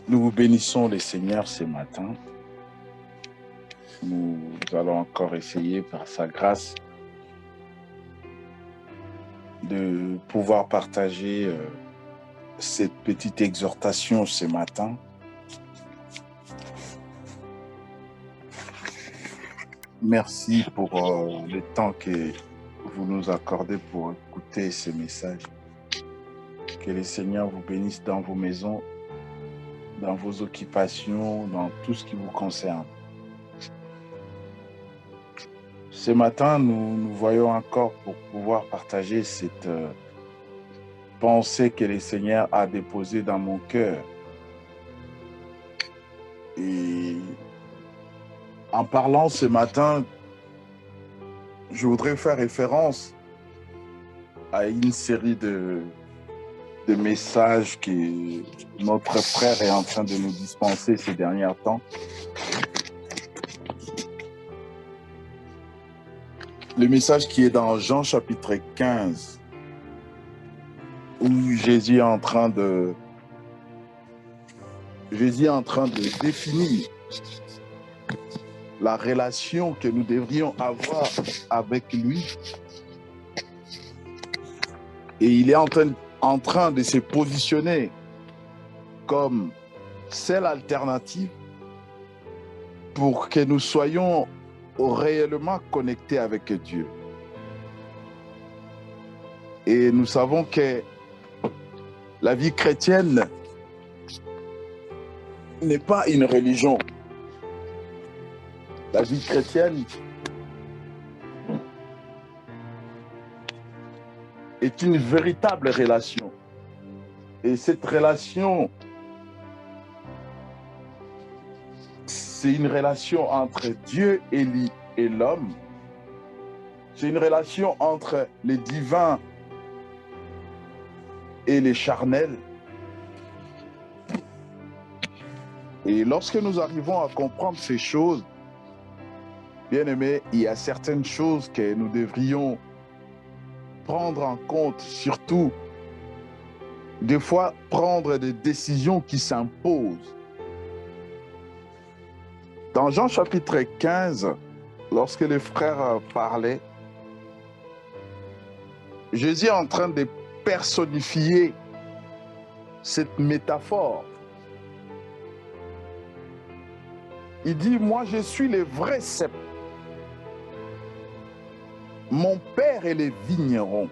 Nous vous bénissons les Seigneurs ce matin. Nous allons encore essayer par sa grâce de pouvoir partager cette petite exhortation ce matin. Merci pour le temps que vous nous accordez pour écouter ce message. Que les Seigneurs vous bénissent dans vos maisons, dans vos occupations, dans tout ce qui vous concerne. Ce matin, nous voyons encore pour pouvoir partager cette pensée que le Seigneur a déposée dans mon cœur. Et en parlant ce matin, je voudrais faire référence à une série de messages que notre frère est en train de nous dispenser ces derniers temps. Le message qui est dans Jean chapitre 15, où Jésus est en train de définir la relation que nous devrions avoir avec lui. Et il est en train de se positionner comme celle alternative pour que nous soyons réellement connectés avec Dieu. Et nous savons que la vie chrétienne n'est pas une religion. La vie chrétienne est une véritable relation. Et cette relation, c'est une relation entre Dieu et l'homme. C'est une relation entre les divins et les charnels. Et lorsque nous arrivons à comprendre ces choses, bien aimés, il y a certaines choses que nous devrions prendre en compte, surtout des fois prendre des décisions qui s'imposent. Dans Jean chapitre 15, lorsque les frères parlaient, Jésus est en train de personnifier cette métaphore. Il dit, moi je suis le vrai cep. Mon père est les vignerons.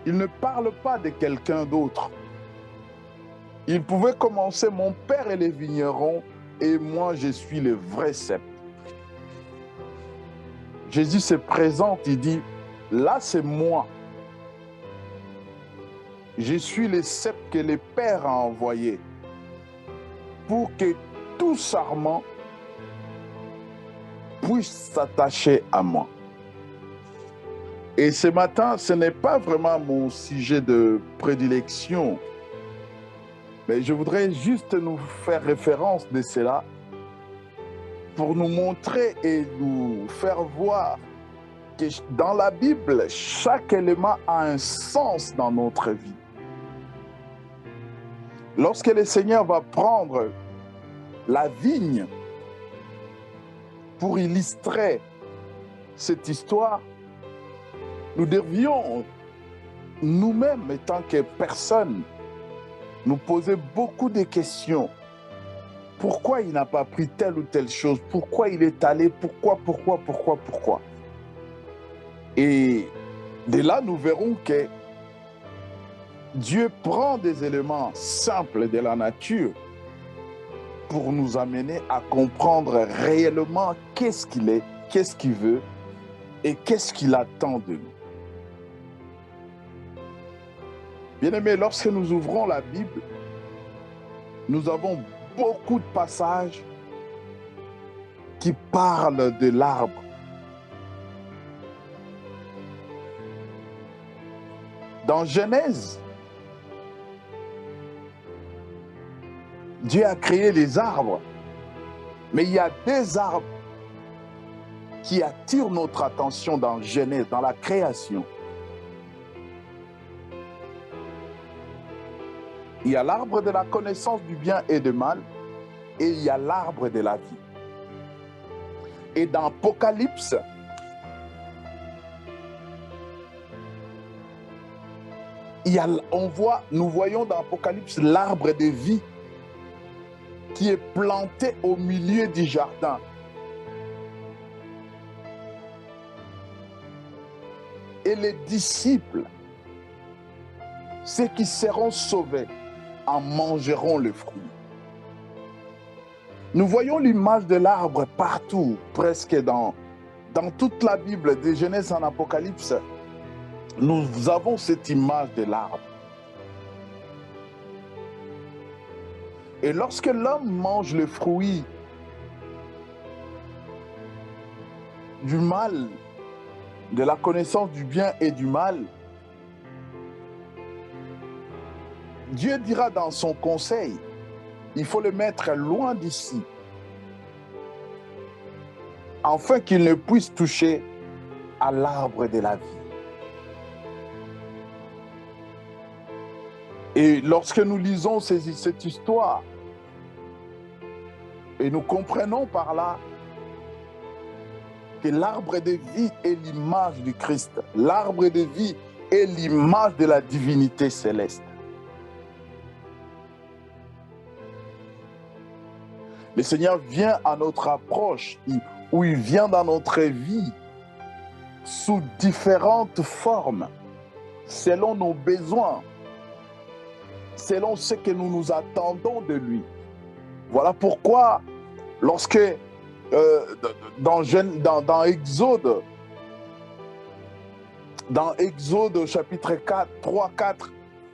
Il ne parle pas de quelqu'un d'autre. Il pouvait commencer, mon père est les vignerons et moi je suis le vrai cep. Jésus se présente, il dit, là c'est moi. Je suis le cep que le Père a envoyé pour que tout sarment puisse s'attacher à moi. Et ce matin, ce n'est pas vraiment mon sujet de prédilection, mais je voudrais juste nous faire référence de cela pour nous montrer et nous faire voir que dans la Bible, chaque élément a un sens dans notre vie. Lorsque le Seigneur va prendre la vigne pour illustrer cette histoire, nous devions, nous-mêmes, étant que personne, nous poser beaucoup de questions. Pourquoi il n'a pas pris telle ou telle chose? Pourquoi il est allé? Pourquoi? Et de là, nous verrons que Dieu prend des éléments simples de la nature pour nous amener à comprendre réellement qu'est-ce qu'il est, qu'est-ce qu'il veut et qu'est-ce qu'il attend de nous. Bien-aimés, lorsque nous ouvrons la Bible, nous avons beaucoup de passages qui parlent de l'arbre. Dans Genèse, Dieu a créé les arbres, mais il y a des arbres qui attirent notre attention dans Genèse, dans la création. Il y a l'arbre de la connaissance du bien et du mal, et il y a l'arbre de la vie. Et dans Apocalypse, nous voyons dans Apocalypse l'arbre de vie qui est planté au milieu du jardin. Et les disciples, ceux qui seront sauvés, en mangeront le fruit. Nous voyons l'image de l'arbre partout, presque dans toute la Bible, de Genèse en Apocalypse. Nous avons cette image de l'arbre. Et lorsque l'homme mange le fruit du mal, de la connaissance du bien et du mal, Dieu dira dans son conseil, il faut le mettre loin d'ici, afin qu'il ne puisse toucher à l'arbre de la vie. Et lorsque nous lisons cette histoire, et nous comprenons par là que l'arbre de vie est l'image du Christ, l'arbre de vie est l'image de la divinité céleste. Le Seigneur vient à notre approche, où il vient dans notre vie sous différentes formes, selon nos besoins, selon ce que nous nous attendons de lui. Voilà pourquoi, lorsque dans Exode chapitre 3-4,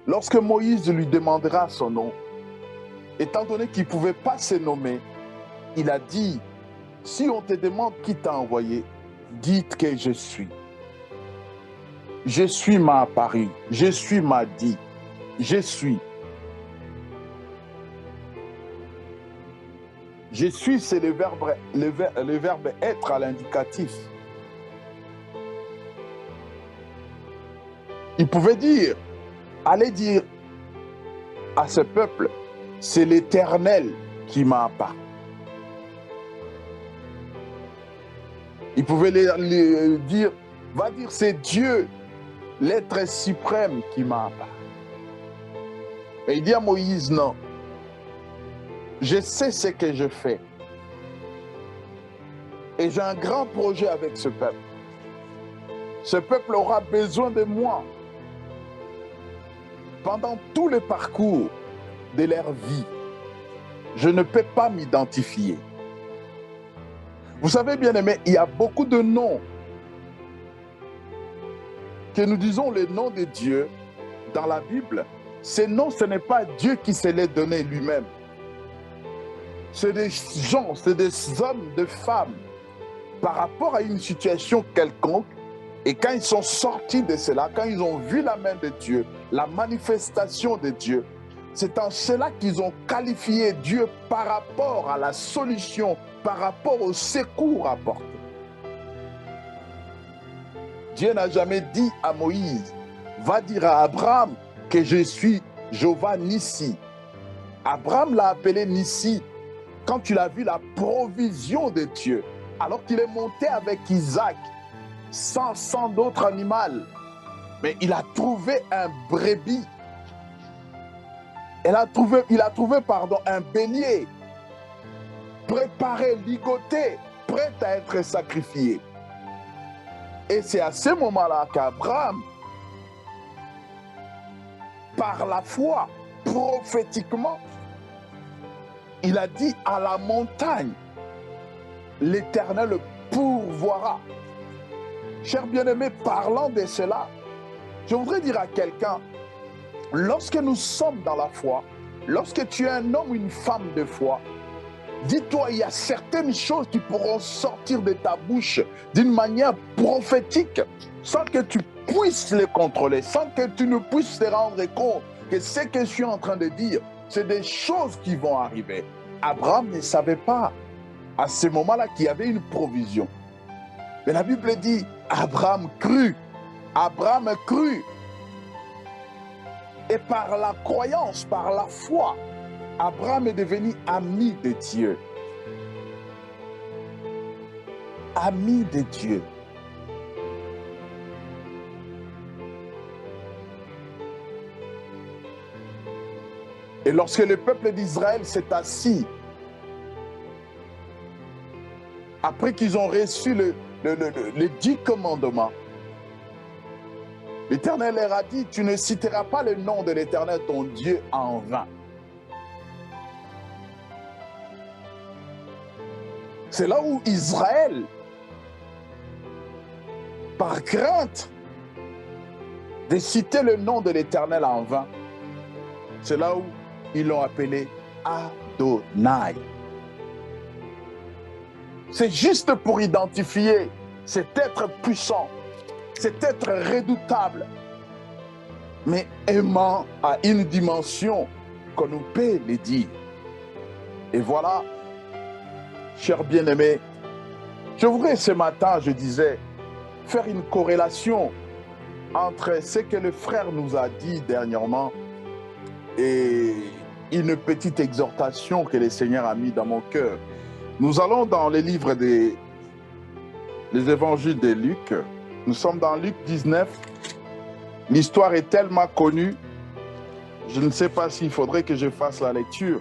lorsque Moïse lui demandera son nom, étant donné qu'il ne pouvait pas se nommer, il a dit, si on te demande qui t'a envoyé, dites que je suis. Je suis m'a apparu, je suis m'a dit, je suis. Je suis, c'est le verbe être à l'indicatif. Il pouvait dire, allez dire à ce peuple, c'est l'Éternel qui m'a apparu. Il pouvait dire, va dire, c'est Dieu, l'être suprême qui m'a apparu. Et il dit à Moïse, non, je sais ce que je fais. Et j'ai un grand projet avec ce peuple. Ce peuple aura besoin de moi pendant tout le parcours de leur vie. Je ne peux pas m'identifier. Vous savez, bien aimé, il y a beaucoup de noms que nous disons le nom de Dieu dans la Bible. Ces noms, ce n'est pas Dieu qui se les donné lui-même. C'est des gens, c'est des hommes, des femmes, par rapport à une situation quelconque. Et quand ils sont sortis de cela, quand ils ont vu la main de Dieu, la manifestation de Dieu, c'est en cela qu'ils ont qualifié Dieu par rapport à la solution, par rapport au secours apporté. Dieu n'a jamais dit à Moïse, va dire à Abraham que je suis Jéhovah Nissi. Abraham l'a appelé Nissi quand il a vu la provision de Dieu, alors qu'il est monté avec Isaac, sans d'autres animaux. Mais il a trouvé un brebis. Il a trouvé un bélier, préparé, ligoté, prêt à être sacrifié. Et c'est à ce moment-là qu'Abraham, par la foi, prophétiquement, il a dit à la montagne, l'Éternel pourvoira. Chers bien-aimés, parlant de cela, je voudrais dire à quelqu'un, lorsque nous sommes dans la foi, lorsque tu es un homme ou une femme de foi, dis-toi, il y a certaines choses qui pourront sortir de ta bouche d'une manière prophétique, sans que tu puisses les contrôler, sans que tu ne puisses te rendre compte que ce que je suis en train de dire, c'est des choses qui vont arriver. Abraham ne savait pas à ce moment-là qu'il y avait une provision. Mais la Bible dit, Abraham crut. Abraham crut. Et par la croyance, par la foi, Abraham est devenu ami de Dieu. Ami de Dieu. Et lorsque le peuple d'Israël s'est assis, après qu'ils ont reçu les 10 commandements, l'Éternel leur a dit, tu ne citeras pas le nom de l'Éternel, ton Dieu, en vain. C'est là où Israël, par crainte de citer le nom de l'Éternel en vain, c'est là où ils l'ont appelé Adonai. C'est juste pour identifier cet être puissant, cet être redoutable, mais aimant à une dimension qu'on ne peut le dire. Et voilà, chers bien-aimés, je voudrais ce matin, je disais, faire une corrélation entre ce que le frère nous a dit dernièrement et une petite exhortation que le Seigneur a mis dans mon cœur. Nous allons dans les livres des évangiles de Luc. Nous sommes dans Luc 19. L'histoire est tellement connue, je ne sais pas s'il faudrait que je fasse la lecture.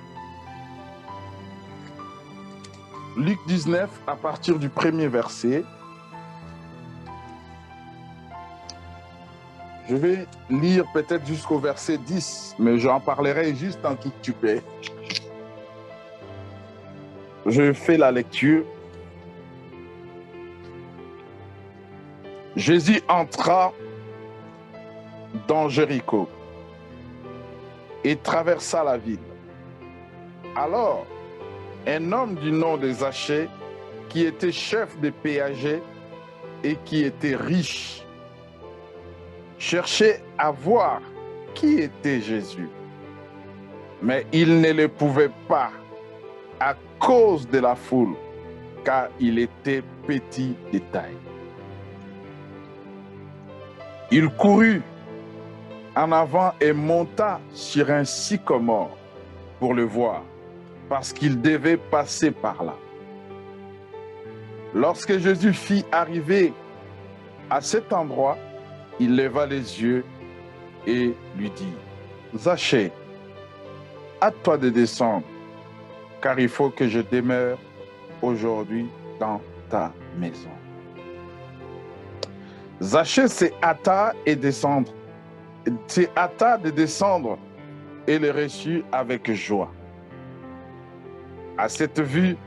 Luc 19, à partir du premier verset. Je vais lire peut-être jusqu'au verset 10, mais j'en parlerai juste un tout petit peu. Je fais la lecture. Jésus entra dans Jéricho et traversa la ville. Alors, un homme du nom de Zachée, qui était chef des péagers et qui était riche, cherchait à voir qui était Jésus. Mais il ne le pouvait pas à cause de la foule, car il était petit de taille. Il courut en avant et monta sur un sycomore pour le voir, parce qu'il devait passer par là. Lorsque Jésus fit arriver à cet endroit, il leva les yeux et lui dit, « Zachée, hâte-toi de descendre, car il faut que je demeure aujourd'hui dans ta maison. » Zachée s'est hâta de descendre et le reçut avec joie. À cette vue,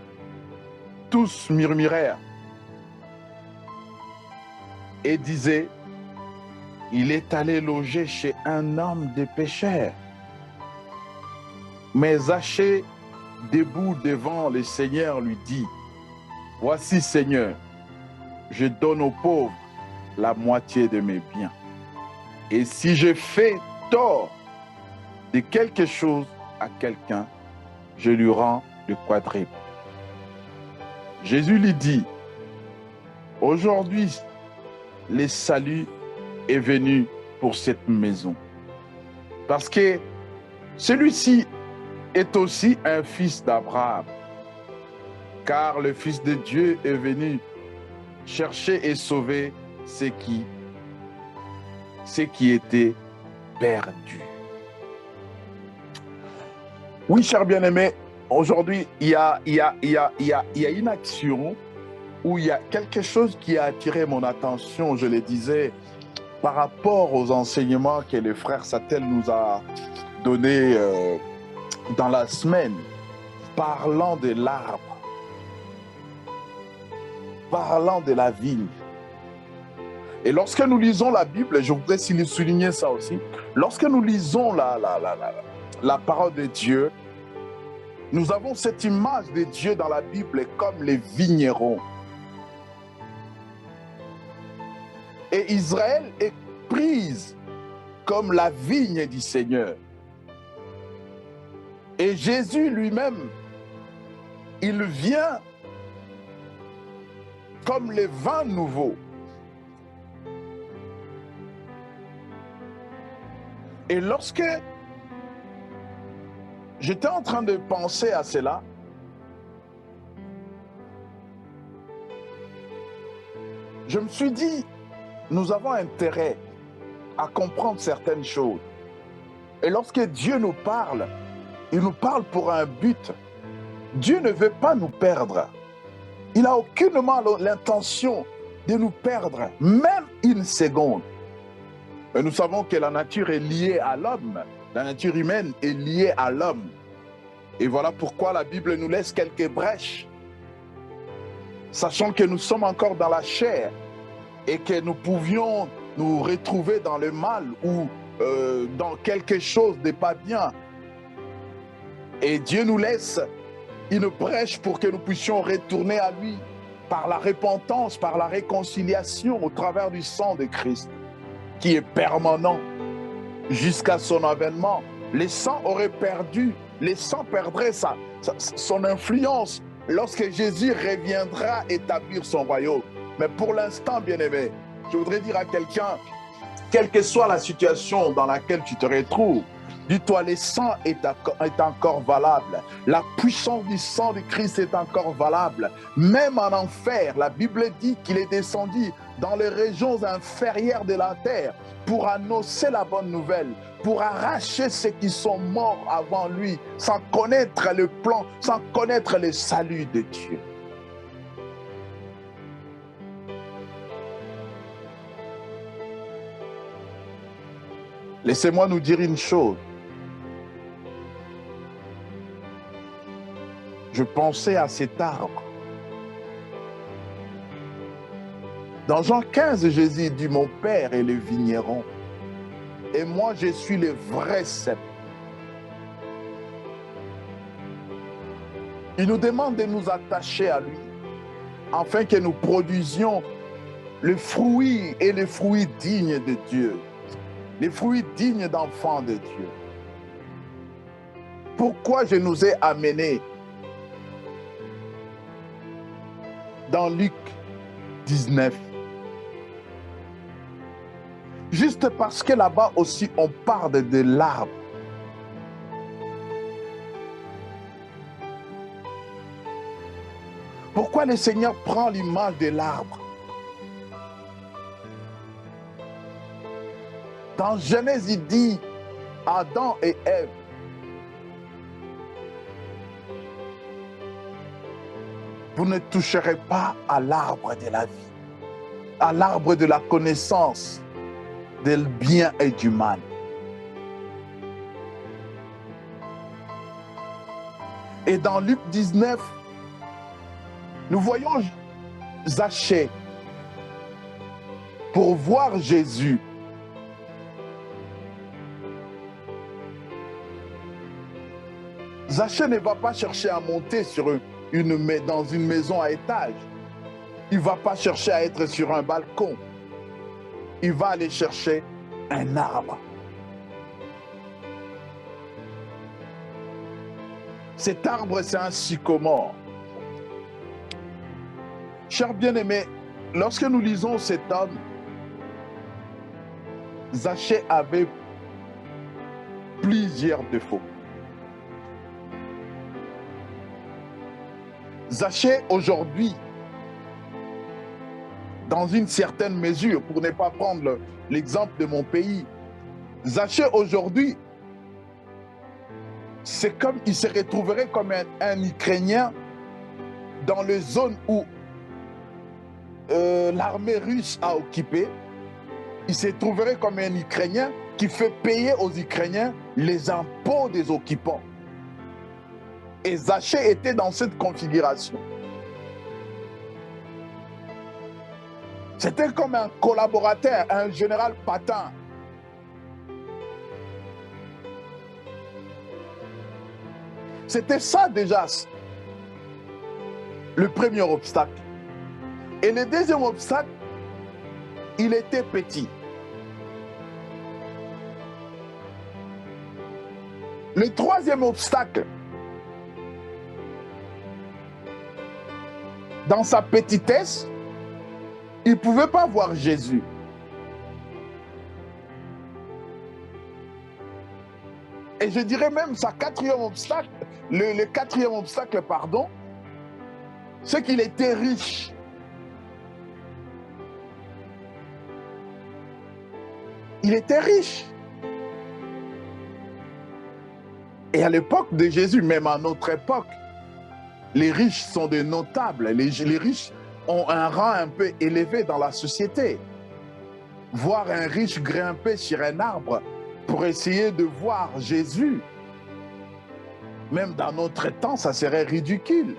tous murmurèrent et disaient, il est allé loger chez un homme de pécheurs. Mais Zachée, debout devant le Seigneur, lui dit, voici, Seigneur, je donne aux pauvres la moitié de mes biens. Et si je fais tort de quelque chose à quelqu'un, je lui rends le quadruple. Jésus lui dit, aujourd'hui, le salut est venu pour cette maison. Parce que celui-ci est aussi un fils d'Abraham. Car le Fils de Dieu est venu chercher et sauver ce qui était perdu. Oui, chers bien-aimés, aujourd'hui, il y a une action où il y a quelque chose qui a attiré mon attention, je le disais, par rapport aux enseignements que le frère Satel nous a donnés dans la semaine, parlant de l'arbre, parlant de la vigne. Et lorsque nous lisons la Bible, je voudrais souligner ça aussi, lorsque nous lisons la parole de Dieu, nous avons cette image de Dieu dans la Bible comme les vignerons. Et Israël est prise comme la vigne du Seigneur. Et Jésus lui-même, il vient comme le vin nouveau. Et lorsque j'étais en train de penser à cela, je me suis dit, nous avons intérêt à comprendre certaines choses. Et lorsque Dieu nous parle, il nous parle pour un but. Dieu ne veut pas nous perdre. Il n'a aucunement l'intention de nous perdre, même une seconde. Et nous savons que la nature est liée à l'homme. La nature humaine est liée à l'homme. Et voilà pourquoi la Bible nous laisse quelques brèches, sachant que nous sommes encore dans la chair et que nous pouvions nous retrouver dans le mal ou dans quelque chose de pas bien. Et Dieu nous laisse une brèche pour que nous puissions retourner à lui par la repentance, par la réconciliation au travers du sang de Christ, qui est permanent jusqu'à son avènement. Le sang aurait perdu, le sang perdrait son influence lorsque Jésus reviendra établir son royaume. Mais pour l'instant, bien-aimé, je voudrais dire à quelqu'un, quelle que soit la situation dans laquelle tu te retrouves, dis-toi, le sang est encore valable. La puissance du sang de Christ est encore valable. Même en enfer, la Bible dit qu'il est descendu dans les régions inférieures de la terre pour annoncer la bonne nouvelle, pour arracher ceux qui sont morts avant lui, sans connaître le plan, sans connaître le salut de Dieu. Laissez-moi nous dire une chose. Je pensais à cet arbre. Dans Jean 15, Jésus dit, mon Père est le vigneron, et moi je suis le vrai cep. Il nous demande de nous attacher à lui, afin que nous produisions le fruit et les fruits dignes de Dieu, les fruits dignes d'enfants de Dieu. Pourquoi je nous ai amenés dans Luc 19? Juste parce que là-bas aussi on parle de l'arbre. Pourquoi le Seigneur prend l'image de l'arbre? Dans Genèse, il dit Adam et Ève. Vous ne toucherez pas à l'arbre de la vie, à l'arbre de la connaissance du bien et du mal. Et dans Luc 19, nous voyons Zachée pour voir Jésus. Zachée ne va pas chercher à monter dans une maison à étage. Il ne va pas chercher à être sur un balcon. Il va aller chercher un arbre. Cet arbre, c'est un sycomore. Chers bien-aimés, lorsque nous lisons cet homme, Zachée avait plusieurs défauts. Zachée, aujourd'hui, dans une certaine mesure, pour ne pas prendre l'exemple de mon pays, Zachée, aujourd'hui, c'est comme il se retrouverait comme un Ukrainien dans les zones où l'armée russe a occupé. Il se trouverait comme un Ukrainien qui fait payer aux Ukrainiens les impôts des occupants. Et Zachée était dans cette configuration. C'était comme un collaborateur, un général patin. C'était ça déjà, le premier obstacle. Et le deuxième obstacle, il était petit. Le troisième obstacle, dans sa petitesse, il ne pouvait pas voir Jésus. Et je dirais même sa quatrième obstacle, le quatrième obstacle, pardon, c'est qu'il était riche. Il était riche. Et à l'époque de Jésus, même à notre époque, les riches sont des notables. Les riches ont un rang un peu élevé dans la société. Voir un riche grimper sur un arbre pour essayer de voir Jésus, même dans notre temps, ça serait ridicule.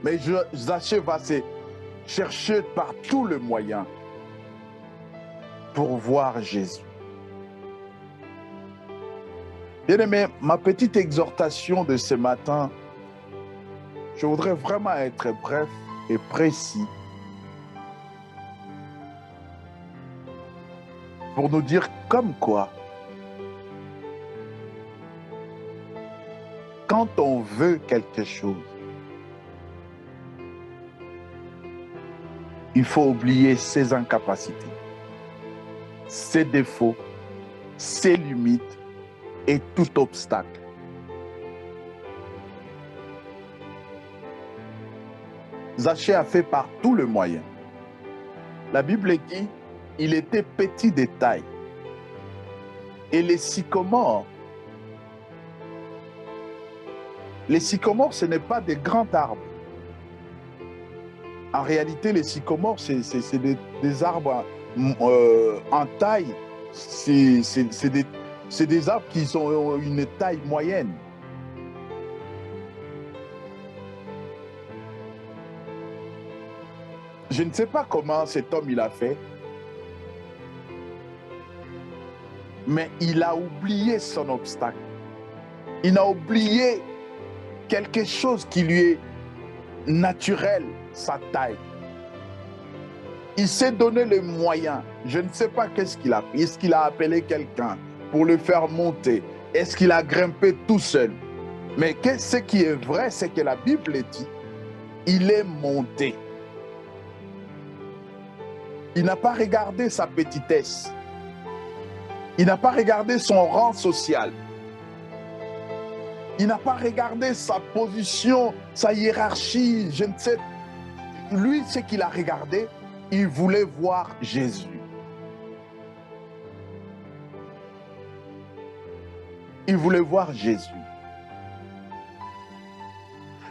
Mais Zaché va se chercher par tous les moyens pour voir Jésus. Bien-aimé, ma petite exhortation de ce matin, je voudrais vraiment être bref et précis pour nous dire comme quoi, quand on veut quelque chose, il faut oublier ses incapacités, ses défauts, ses limites et tout obstacle. Zaché a fait par tous les moyens. La Bible dit, il était petit de taille. Et les sycomores, ce n'est pas des grands arbres. En réalité, les sycomores, c'est des arbres en taille. C'est des arbres qui ont une taille moyenne. Je ne sais pas comment cet homme il a fait, mais il a oublié son obstacle. Il a oublié quelque chose qui lui est naturel, sa taille. Il s'est donné les moyens. Je ne sais pas qu'est-ce qu'il a fait. Est-ce qu'il a appelé quelqu'un pour le faire monter? Est-ce qu'il a grimpé tout seul? Mais ce qui est vrai, c'est que la Bible dit, il est monté. Il n'a pas regardé sa petitesse. Il n'a pas regardé son rang social. Il n'a pas regardé sa position, sa hiérarchie, je ne sais. Lui, ce qu'il a regardé, il voulait voir Jésus. Il voulait voir Jésus.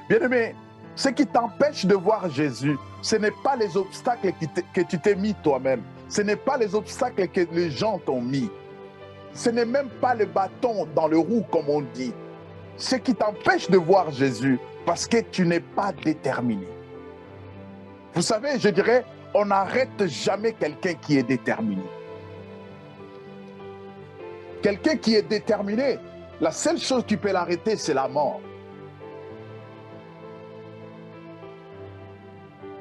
Bien-aimé, ce qui t'empêche de voir Jésus, ce n'est pas les obstacles que tu t'es mis toi-même. Ce n'est pas les obstacles que les gens t'ont mis. Ce n'est même pas le bâton dans le roue, comme on dit. Ce qui t'empêche de voir Jésus, parce que tu n'es pas déterminé. Vous savez, je dirais, on n'arrête jamais quelqu'un qui est déterminé. Quelqu'un qui est déterminé, la seule chose qui peut l'arrêter, c'est la mort.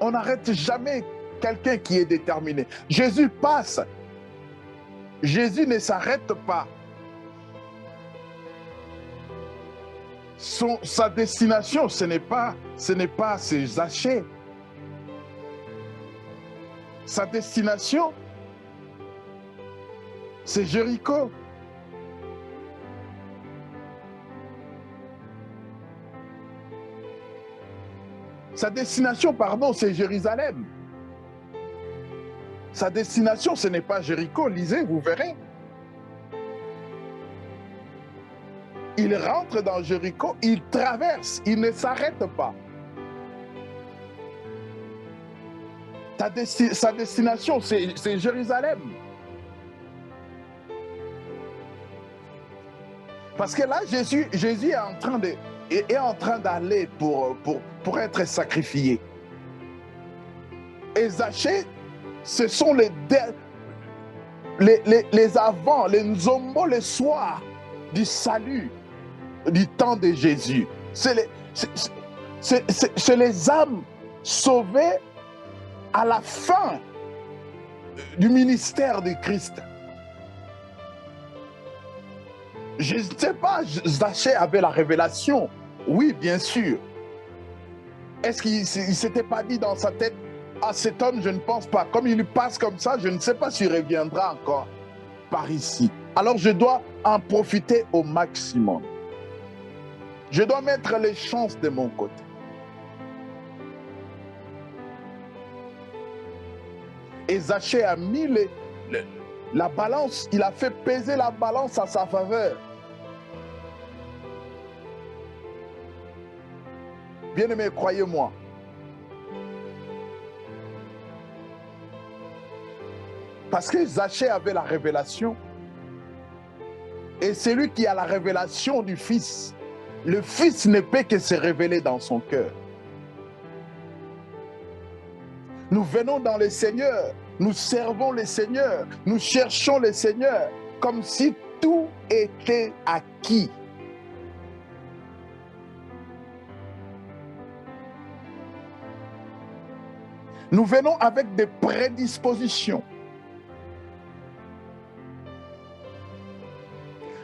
On n'arrête jamais quelqu'un qui est déterminé. Jésus passe. Jésus ne s'arrête pas. Sa destination, ce n'est pas ses Zaché. Sa destination, c'est Jéricho. Sa destination, pardon, c'est Jérusalem. Sa destination, ce n'est pas Jéricho. Lisez, vous verrez. Il rentre dans Jéricho, il traverse, il ne s'arrête pas. Sa destination, c'est Jérusalem. Parce que là, Jésus est en train d'aller pour être sacrifié. Et Zaché, ce sont les avant, les nzombo, les soirs du salut, du temps de Jésus. C'est les âmes sauvées à la fin du ministère de Christ. Je ne sais pas, Zaché avait la révélation. Oui, bien sûr. Est-ce qu'il ne s'était pas dit dans sa tête, ah, cet homme, je ne pense pas. Comme il passe comme ça, je ne sais pas s'il reviendra encore par ici. Alors je dois en profiter au maximum. Je dois mettre les chances de mon côté. Et Zachée a mis la balance, il a fait peser la balance à sa faveur. Bien-aimés, croyez-moi, parce que Zachée avait la révélation, et celui qui a la révélation du Fils, le Fils ne peut que se révéler dans son cœur. Nous venons dans le Seigneur, nous servons le Seigneur, nous cherchons le Seigneur, comme si tout était acquis. Nous venons avec des prédispositions.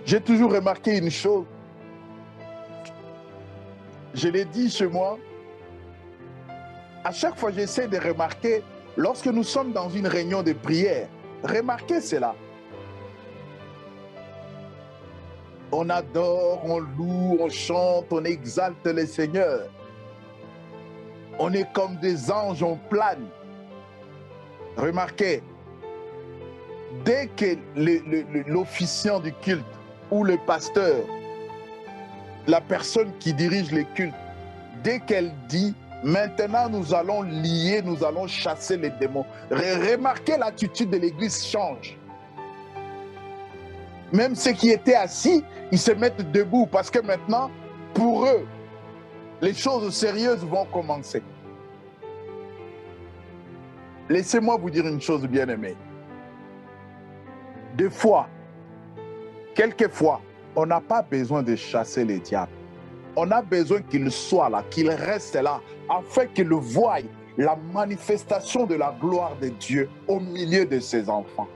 J'ai toujours remarqué une chose. Je l'ai dit chez moi. À chaque fois, j'essaie de remarquer, lorsque nous sommes dans une réunion de prière, remarquez cela. On adore, on loue, on chante, on exalte le Seigneur. On est comme des anges, on plane. Remarquez, dès que l'officiant du culte ou le pasteur, la personne qui dirige le culte, dès qu'elle dit « Maintenant, nous allons lier, nous allons chasser les démons », remarquez, l'attitude de l'Église change. Même ceux qui étaient assis, ils se mettent debout parce que maintenant, pour eux, les choses sérieuses vont commencer. Laissez-moi vous dire une chose, bien-aimée. Des fois, quelquefois, on n'a pas besoin de chasser les diables. On a besoin qu'il soit là, qu'il reste là, afin qu'il voie la manifestation de la gloire de Dieu au milieu de ses enfants.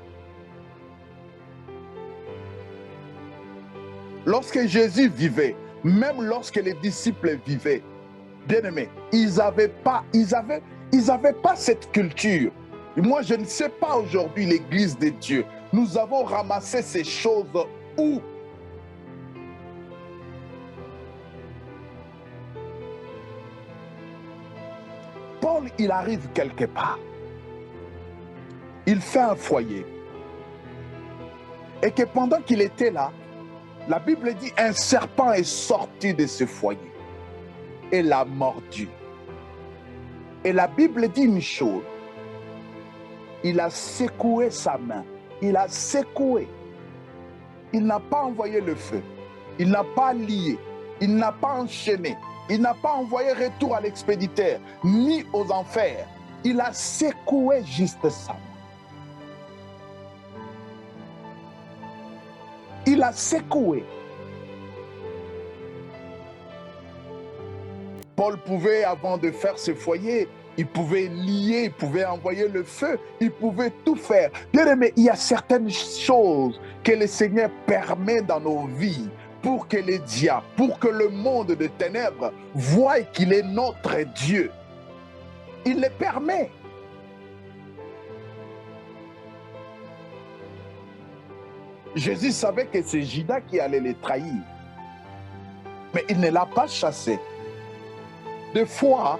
Lorsque Jésus vivait, même lorsque les disciples vivaient, bien-aimés, ils n'avaient pas cette culture. Et moi, je ne sais pas aujourd'hui l'Église de Dieu. Nous avons ramassé ces choses où? Paul, il arrive quelque part. Il fait un foyer. Et que pendant qu'il était là, la Bible dit un serpent est sorti de ce foyer et l'a mordu. Et la Bible dit une chose. Il a secoué sa main. Il a secoué. Il n'a pas envoyé le feu. Il n'a pas lié. Il n'a pas enchaîné. Il n'a pas envoyé retour à l'expéditeur, ni aux enfers. Il a secoué juste ça. Il a secoué. Paul pouvait, avant de faire ce foyer, il pouvait lier, il pouvait envoyer le feu, il pouvait tout faire. Bien aimé, il y a certaines choses que le Seigneur permet dans nos vies pour que les diables, pour que le monde de ténèbres voie qu'il est notre Dieu. Il les permet. Jésus savait que c'est Judas qui allait les trahir. Mais il ne l'a pas chassé. Des fois,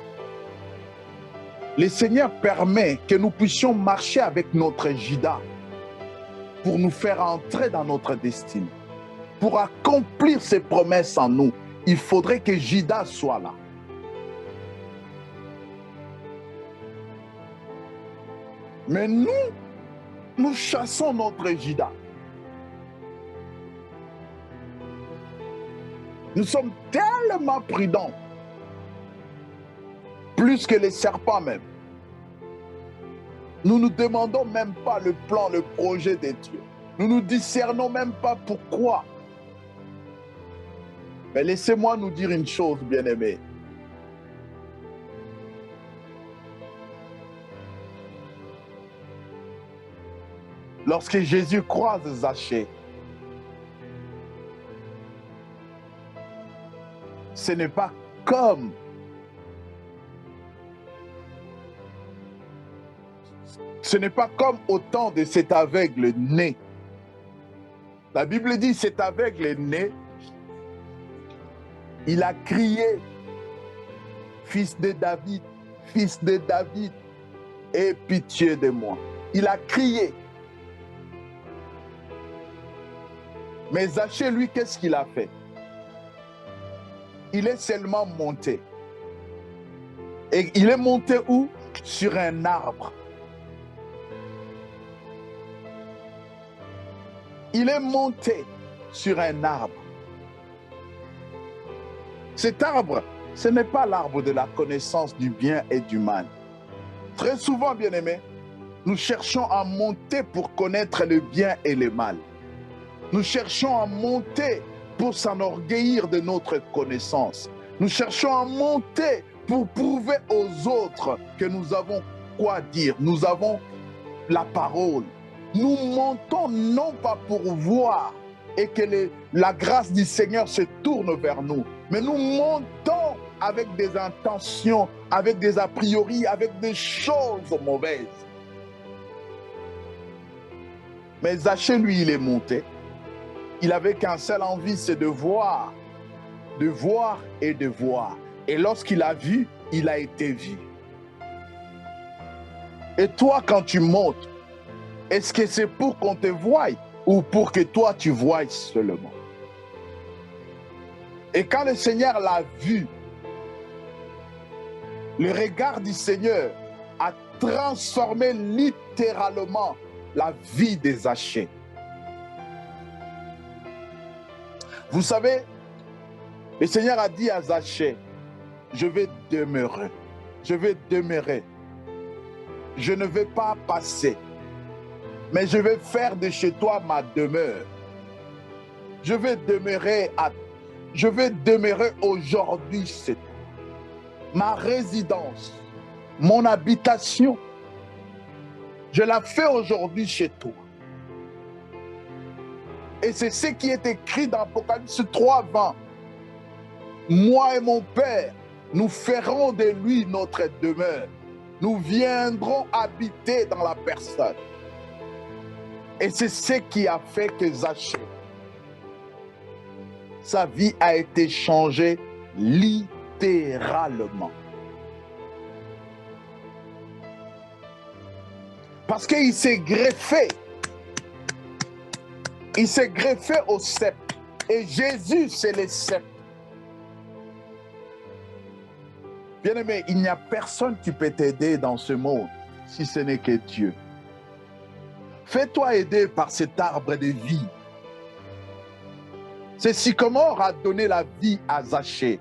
le Seigneur permet que nous puissions marcher avec notre Judas pour nous faire entrer dans notre destinée. Pour accomplir ses promesses en nous, il faudrait que Judas soit là. Mais nous chassons notre Judas. Nous sommes tellement prudents, plus que les serpents même. Nous ne demandons même pas le plan, le projet de Dieu. Nous ne discernons même pas pourquoi. Mais laissez-moi nous dire une chose, bien-aimés. Lorsque Jésus croise Zachée, ce n'est pas comme au temps de cet aveugle né. La Bible dit, cet aveugle né, il a crié, fils de David, aie pitié de moi. Il a crié. Mais Zachée, lui, qu'est-ce qu'il a fait? Il est seulement monté. Et il est monté où? Sur un arbre. Il est monté sur un arbre. Cet arbre, ce n'est pas l'arbre de la connaissance du bien et du mal. Très souvent, bien-aimés, nous cherchons à monter pour connaître le bien et le mal. Nous cherchons à monter pour s'enorgueillir de notre connaissance. Nous cherchons à monter pour prouver aux autres que nous avons quoi dire. Nous avons la parole. Nous montons non pas pour voir et que la grâce du Seigneur se tourne vers nous, mais nous montons avec des intentions, avec des a priori, avec des choses mauvaises. Mais Zachée, lui, il est monté. Il avait qu'un seul envie, c'est de voir et de voir. Et lorsqu'il a vu, il a été vu. Et toi, quand tu montes, est-ce que c'est pour qu'on te voie ou pour que toi, tu voies seulement? Et quand le Seigneur l'a vu, le regard du Seigneur a transformé littéralement la vie des Zachée. Vous savez, le Seigneur a dit à Zachée, je vais demeurer. Je ne vais pas passer, mais je vais faire de chez toi ma demeure. Je vais demeurer aujourd'hui, c'est ma résidence, mon habitation. Je la fais aujourd'hui chez toi. Et c'est ce qui est écrit dans Apocalypse 3:20. Moi et mon Père, nous ferons de lui notre demeure. Nous viendrons habiter dans la personne. Et c'est ce qui a fait que Zachée, sa vie a été changée littéralement. Parce qu'il s'est greffé. Il s'est greffé au sceptre. Et Jésus, c'est le sceptre. Bien-aimé, il n'y a personne qui peut t'aider dans ce monde si ce n'est que Dieu. Fais-toi aider par cet arbre de vie. Ce sycomore a donné la vie à Zachée.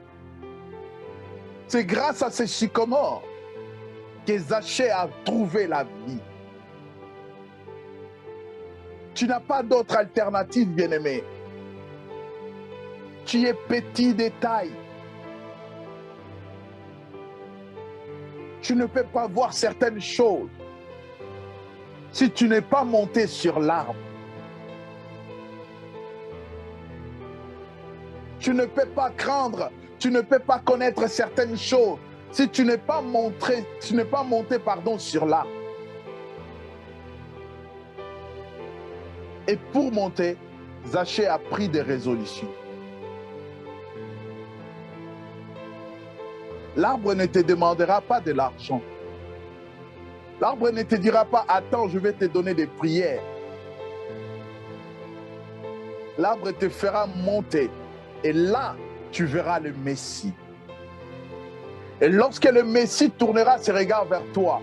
C'est grâce à ce sycomore que Zachée a trouvé la vie. Tu n'as pas d'autre alternative, bien-aimé. Tu es petit de taille. Tu ne peux pas voir certaines choses si tu n'es pas monté sur l'arbre. Tu ne peux pas craindre, tu ne peux pas connaître certaines choses si tu n'es pas monté, sur l'arbre. Et pour monter, Zachée a pris des résolutions. L'arbre ne te demandera pas de l'argent. L'arbre ne te dira pas, attends, je vais te donner des prières. L'arbre te fera monter. Et là, tu verras le Messie. Et lorsque le Messie tournera ses regards vers toi,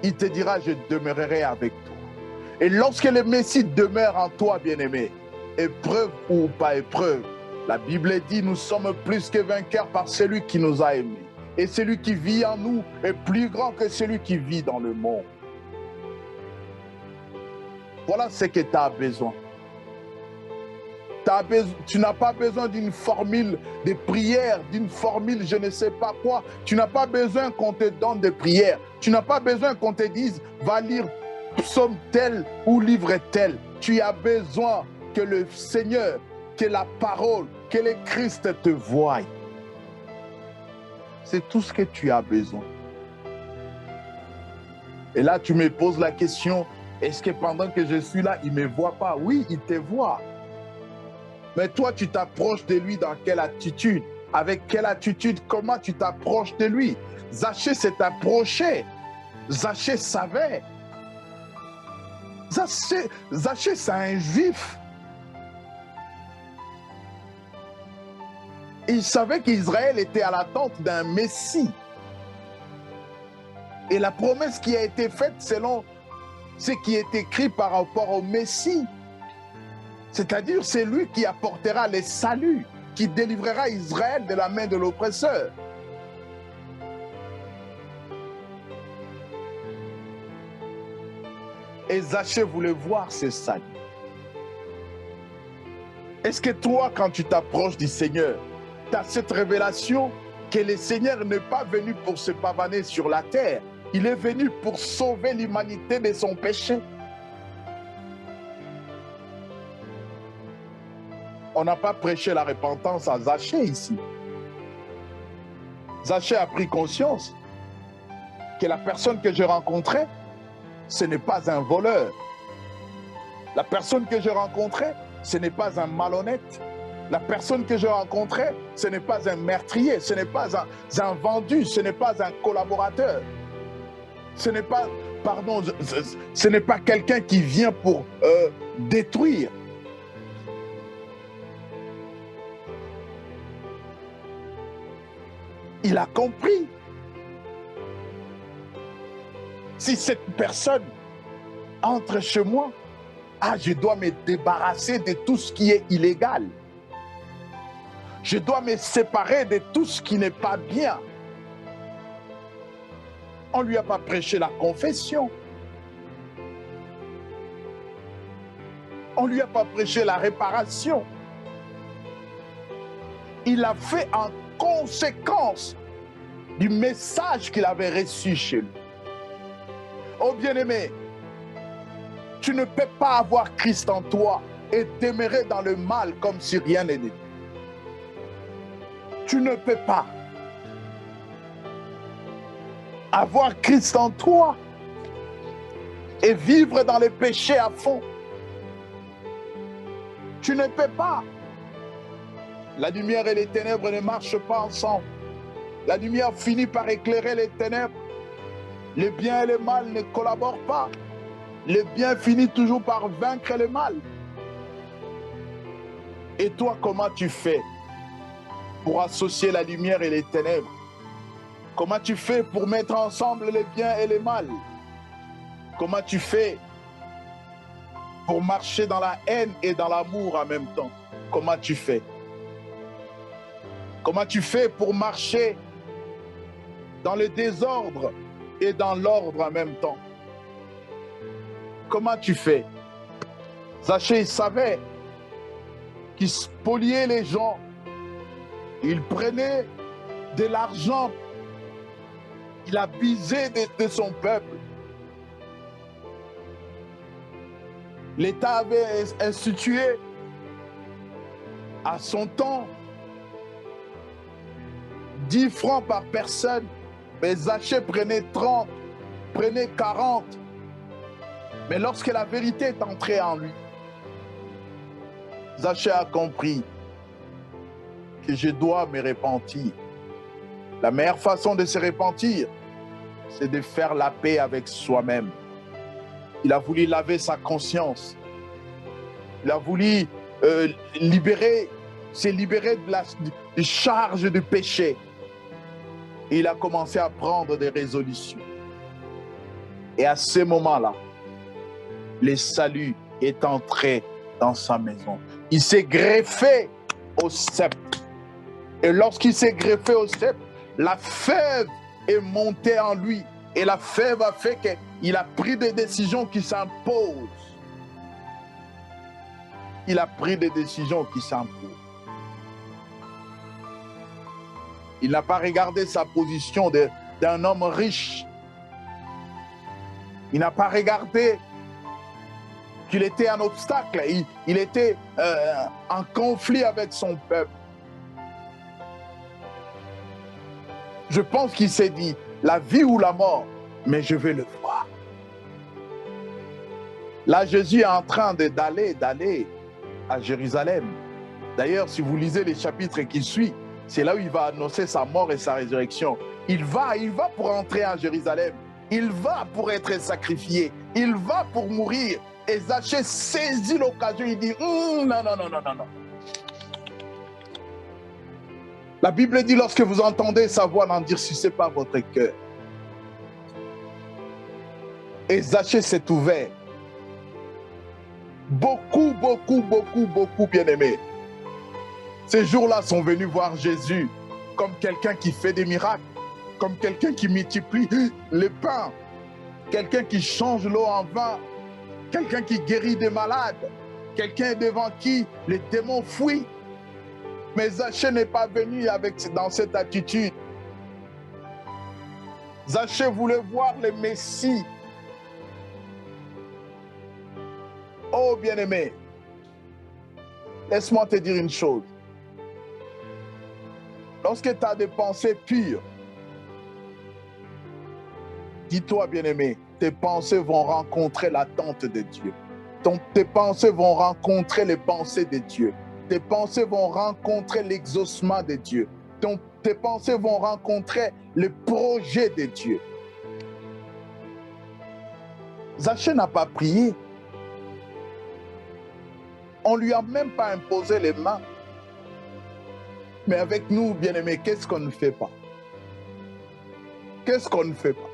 il te dira, je demeurerai avec toi. Et lorsque le Messie demeure en toi, bien-aimé, épreuve ou pas épreuve, la Bible dit, nous sommes plus que vainqueurs par celui qui nous a aimés. Et celui qui vit en nous est plus grand que celui qui vit dans le monde. Voilà ce que tu as besoin. Tu n'as pas besoin d'une formule de prière, d'une formule je ne sais pas quoi. Tu n'as pas besoin qu'on te donne des prières. Tu n'as pas besoin qu'on te dise, va lire psaume tel ou livre tel. Tu as besoin que le Seigneur, que la parole, que le Christ te voie. C'est tout ce que tu as besoin. Et là, tu me poses la question, est-ce que pendant que je suis là, il ne me voit pas? Oui, il te voit. Mais toi, tu t'approches de lui dans quelle attitude? Avec quelle attitude? Comment tu t'approches de lui? Zachée s'est approché. Zachée savait. Zachée, c'est un juif. Il savait qu'Israël était à l'attente d'un Messie. Et la promesse qui a été faite selon ce qui est écrit par rapport au Messie, c'est-à-dire c'est lui qui apportera les saluts, qui délivrera Israël de la main de l'oppresseur. Et Zachée voulait voir ce salut. Est-ce que toi, quand tu t'approches du Seigneur, tu as cette révélation que le Seigneur n'est pas venu pour se pavaner sur la terre, il est venu pour sauver l'humanité de son péché? On n'a pas prêché la repentance à Zachée ici. Zachée a pris conscience que la personne que je rencontrais, ce n'est pas un voleur. La personne que je rencontrais, ce n'est pas un malhonnête. La personne que je rencontrais, ce n'est pas un meurtrier, ce n'est pas un vendu, ce n'est pas un collaborateur. Ce n'est pas, pardon, ce n'est pas quelqu'un qui vient pour détruire. Il a compris. Si cette personne entre chez moi, je dois me débarrasser de tout ce qui est illégal. Je dois me séparer de tout ce qui n'est pas bien. On ne lui a pas prêché la confession. On ne lui a pas prêché la réparation. Il a fait en conséquence du message qu'il avait reçu chez lui. Oh bien-aimé, tu ne peux pas avoir Christ en toi et demeurer dans le mal comme si rien n'était. Tu ne peux pas avoir Christ en toi et vivre dans les péchés à fond. Tu ne peux pas. La lumière et les ténèbres ne marchent pas ensemble. La lumière finit par éclairer les ténèbres. Le bien et le mal ne collaborent pas. Le bien finit toujours par vaincre le mal. Et toi, comment tu fais pour associer la lumière et les ténèbres? Comment tu fais pour mettre ensemble le bien et le mal? Comment tu fais pour marcher dans la haine et dans l'amour en même temps? Comment tu fais? Comment tu fais pour marcher dans le désordre et dans l'ordre en même temps? Comment tu fais? Zachée savait qu'il spoliait les gens. Il prenait de l'argent. Il abusait de son peuple. L'État avait institué à son temps 10 francs par personne, mais Zachée prenait 30, prenait 40. Mais lorsque la vérité est entrée en lui, Zachée a compris que je dois me repentir. La meilleure façon de se repentir, c'est de faire la paix avec soi-même. Il a voulu laver sa conscience. Il a voulu se libérer de la charge du péché. Et il a commencé à prendre des résolutions. Et à ce moment-là, le salut est entré dans sa maison. Il s'est greffé au sceptre. Et lorsqu'il s'est greffé au sceptre, la fève est montée en lui. Et la fève a fait qu'il a pris des décisions qui s'imposent. Il a pris des décisions qui s'imposent. Il n'a pas regardé sa position d'un homme riche. Il n'a pas regardé qu'il était un obstacle. Il était en conflit avec son peuple. Je pense qu'il s'est dit, la vie ou la mort, mais je vais le voir. Là, Jésus est en train d'aller à Jérusalem. D'ailleurs, si vous lisez les chapitres qui suivent, c'est là où il va annoncer sa mort et sa résurrection. Il va pour entrer à Jérusalem. Il va pour être sacrifié. Il va pour mourir. Et Zachée saisit l'occasion. Il dit, non, non, non, non, non, non. La Bible dit, lorsque vous entendez sa voix, n'endurcissez pas votre cœur. Et Zachée s'est ouvert. Beaucoup, bien-aimés. Ces jours-là sont venus voir Jésus comme quelqu'un qui fait des miracles, comme quelqu'un qui multiplie les pains, quelqu'un qui change l'eau en vin, quelqu'un qui guérit des malades, quelqu'un devant qui les démons fuient. Mais Zachée n'est pas venu dans cette attitude. Zachée voulait voir le Messie. Oh bien-aimé, laisse-moi te dire une chose. Lorsque tu as des pensées pures, dis-toi, bien-aimé, tes pensées vont rencontrer l'attente de Dieu. Tes pensées vont rencontrer les pensées de Dieu. Tes pensées vont rencontrer l'exaucement de Dieu. Tes pensées vont rencontrer le projet de Dieu. Zachée n'a pas prié. On ne lui a même pas imposé les mains. Mais avec nous, bien-aimés, qu'est-ce qu'on ne fait pas? Qu'est-ce qu'on ne fait pas?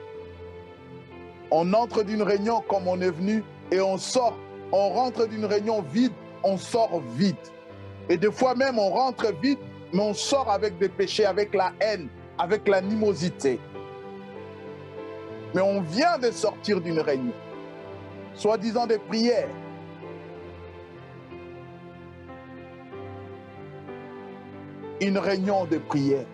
On entre d'une réunion comme on est venu et on sort. On rentre d'une réunion vide, on sort vite. Et des fois même, on rentre vite, mais on sort avec des péchés, avec la haine, avec l'animosité. Mais on vient de sortir d'une réunion, soi-disant des prières. Une réunion de prière.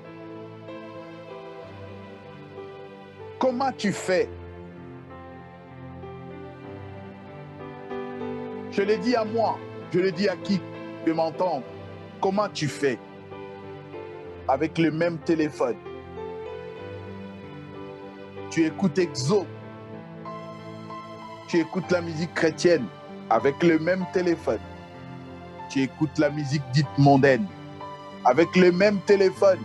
Comment tu fais? Je l'ai dit à moi, je l'ai dit à qui peut m'entendre. Comment tu fais? Avec le même téléphone. Tu écoutes Exo. Tu écoutes la musique chrétienne avec le même téléphone. Tu écoutes la musique dite mondaine avec le même téléphone.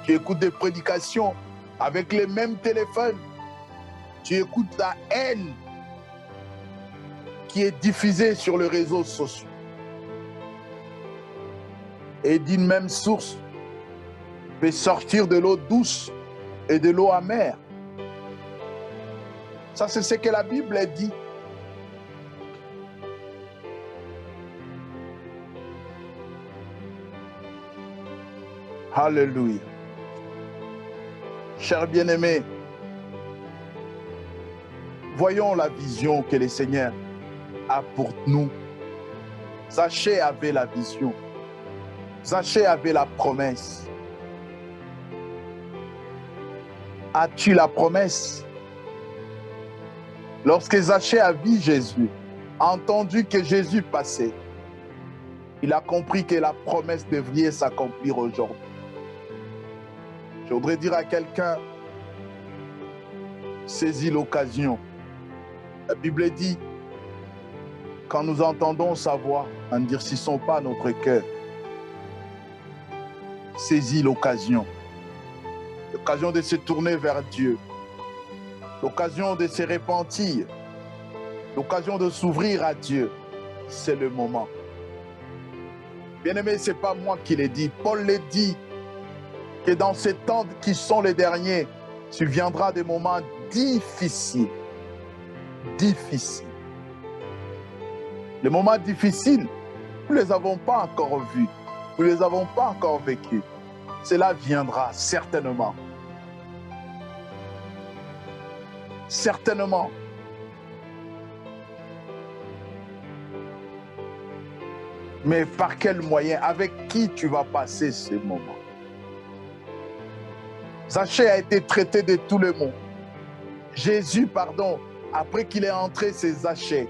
Tu écoutes des prédications avec le même téléphone. Tu écoutes la haine qui est diffusée sur les réseaux sociaux. Et d'une même source peut sortir de l'eau douce et de l'eau amère. Ça, c'est ce que la Bible dit. Alléluia. Chers bien-aimés, voyons la vision que le Seigneur a pour nous. Zachée avait la vision. Zachée avait la promesse. As-tu la promesse? Lorsque Zachée a vu Jésus, a entendu que Jésus passait, il a compris que la promesse devrait s'accomplir aujourd'hui. Je voudrais dire à quelqu'un, saisis l'occasion. La Bible dit, quand nous entendons sa voix, n'endurcissons pas notre cœur. Saisis l'occasion. L'occasion de se tourner vers Dieu. L'occasion de se repentir. L'occasion de s'ouvrir à Dieu. C'est le moment. Bien-aimé, ce n'est pas moi qui l'ai dit. Paul l'a dit que dans ces temps qui sont les derniers, surviendra des moments difficiles. Difficiles. Les moments difficiles, nous ne les avons pas encore vus. Nous ne les avons pas encore vécus. Cela viendra certainement. Certainement. Mais par quel moyen? Avec qui tu vas passer ces moments? Zachée a été traité de tout le monde. Jésus, après qu'il ait entré ses Zachée,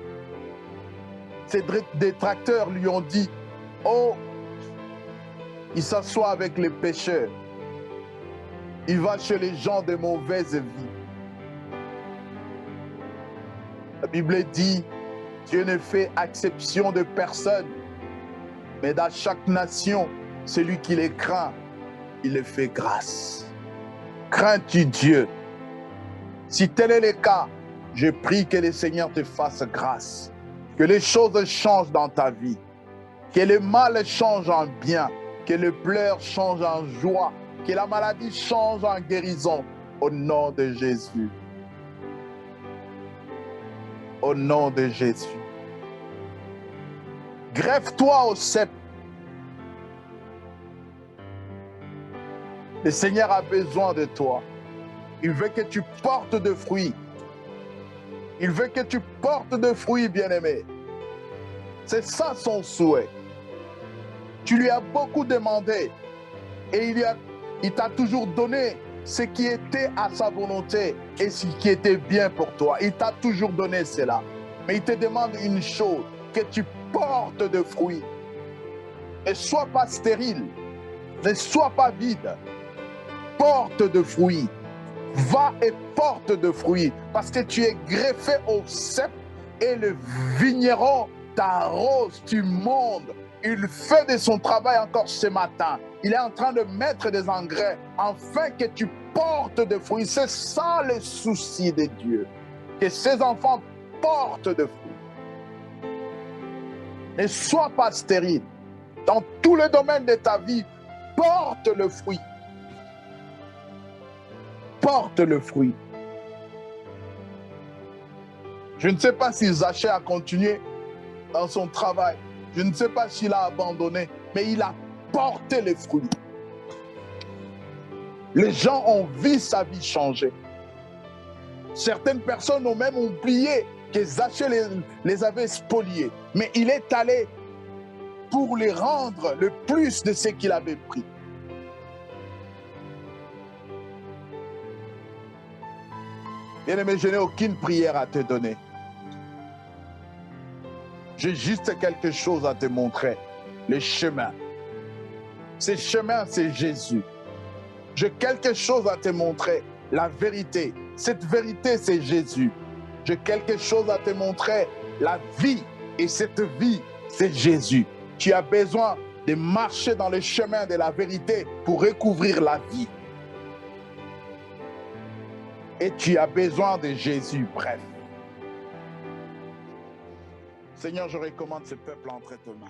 ses détracteurs lui ont dit, oh, il s'assoit avec les pécheurs. Il va chez les gens de mauvaise vie. La Bible dit, Dieu ne fait exception de personne. Mais dans chaque nation, celui qui les craint, il les fait grâce. Crains-tu Dieu? Si tel est le cas, je prie que le Seigneur te fasse grâce. Que les choses changent dans ta vie. Que le mal change en bien. Que le pleur change en joie. Que la maladie change en guérison. Au nom de Jésus. Au nom de Jésus. Greffe-toi au cep. Le Seigneur a besoin de toi. Il veut que tu portes de fruits. Il veut que tu portes de fruits, bien-aimé. C'est ça son souhait. Tu lui as beaucoup demandé et il t'a toujours donné ce qui était à sa volonté et ce qui était bien pour toi. Il t'a toujours donné cela. Mais il te demande une chose, que tu portes de fruits. Ne sois pas stérile, ne sois pas vide. Porte de fruits. Va et porte de fruits, parce que tu es greffé au cep et le vigneron t'arrose, tu mondes. Il fait de son travail encore ce matin. Il est en train de mettre des engrais afin que tu portes de fruits. C'est ça le souci de Dieu, que ses enfants portent de fruits. Ne sois pas stérile. Dans tous les domaines de ta vie, porte le fruit. Porte le fruit. Je ne sais pas si Zachée a continué dans son travail. Je ne sais pas s'il a abandonné, mais il a porté les fruits. Les gens ont vu sa vie changer. Certaines personnes ont même oublié que Zachée les avait spoliés. Mais il est allé pour les rendre le plus de ce qu'il avait pris. Bien-aimé, je n'ai aucune prière à te donner. J'ai juste quelque chose à te montrer. Le chemin. Ce chemin, c'est Jésus. J'ai quelque chose à te montrer. La vérité. Cette vérité, c'est Jésus. J'ai quelque chose à te montrer. La vie. Et cette vie, c'est Jésus. Tu as besoin de marcher dans le chemin de la vérité pour recouvrir la vie. Et tu as besoin de Jésus, bref. Seigneur, je recommande ce peuple entre tes mains.